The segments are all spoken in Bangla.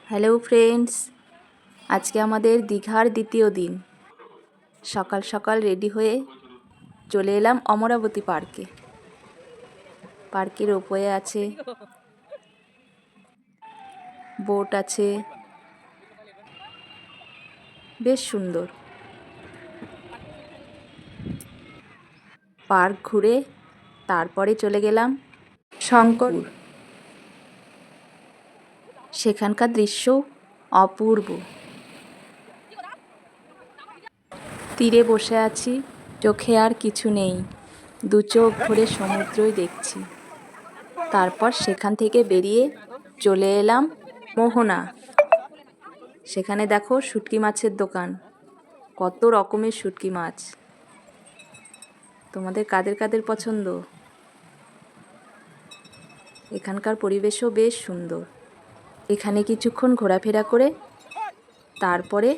হ্যালো ফ্রেন্ডস, আজকে আমাদের দীঘার দ্বিতীয় দিন। সকাল সকাল রেডি হয়ে চলে এলাম অমরাবতী পার্কে। পার্কের ওপরে আছে বোট আছে, বেশ সুন্দর। পার্ক ঘুরে তারপরে চলে গেলাম শঙ্কর। সেখানকার দৃশ্য অপূর্ব। তীরে বসে আছি, চোখে আর কিছু নেই, দু চোখ ভরে সমুদ্রই দেখছি। তারপর সেখান থেকে বেরিয়ে চলে এলাম মোহনা। সেখানে দেখো শুটকি মাছের দোকান, কত রকমের শুটকি মাছ। তোমাদের কাদের কাদের পছন্দ? এখানকার পরিবেশও বেশ সুন্দর। এখানে কিছুক্ষণ ঘোরাফেরা করে তারপরে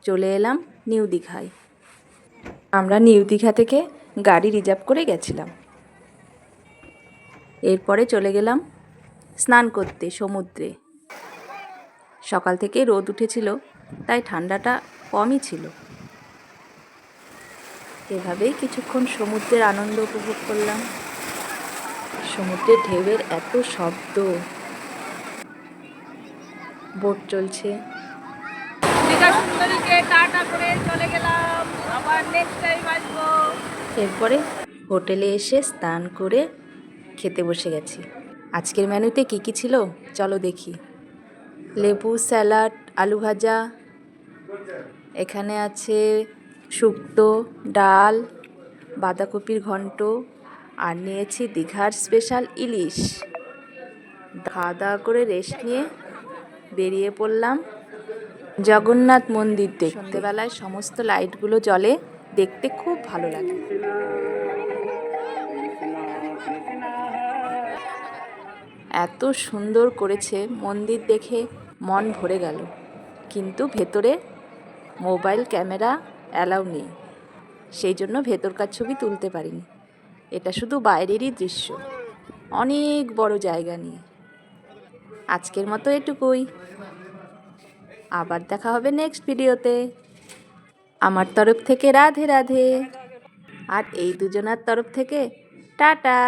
চলে এলাম নিউ দীঘায়। আমরা নিউ দীঘা থেকে গাড়ি রিজার্ভ করে গেছিলাম। এরপরে চলে গেলাম স্নান করতে সমুদ্রে। সকাল থেকে রোদ উঠেছিল, তাই ঠান্ডাটা কমই ছিল। এভাবেই কিছুক্ষণ সমুদ্রের আনন্দ উপভোগ করলাম। সমুদ্রের ঢেউয়ের এত শব্দ, বোট চলছে। দীঘা সুন্দরীকে টাটা করে চলে গেলাম, আবার নেক্সট টাইম আসবো। এরপরে হোটেলে এসে স্নান করে খেতে বসে গেছি। আজকের মেনুতে কী কী ছিল চলো দেখি। লেবু, স্যালাড, আলু ভাজা, এখানে আছে শুক্তো, ডাল, বাঁধাকপির ঘন্ট, আর নিয়েছি দীঘার স্পেশাল ইলিশ। খাওয়া দাওয়া করে রেস্ট নিয়ে বেরিয়ে পড়লাম জগন্নাথ মন্দির দেখতে। সন্ধ্যেবেলায় সমস্ত লাইটগুলো জ্বলে, দেখতে খুব ভালো লাগে। এত সুন্দর করেছে মন্দির, দেখে মন ভরে গেল। কিন্তু ভেতরে মোবাইল ক্যামেরা অ্যালাউ নেই, সেই জন্য ভেতরকার ছবি তুলতে পারিনি। এটা শুধু বাইরেরই দৃশ্য, অনেক বড় জায়গা নিয়ে। আজকের মতো এটুকুই, আবার দেখা হবে নেক্সট ভিডিওতে। আমার তরফ থেকে রাধে রাধে, আর এই দুজনার তরফ থেকে টাটা।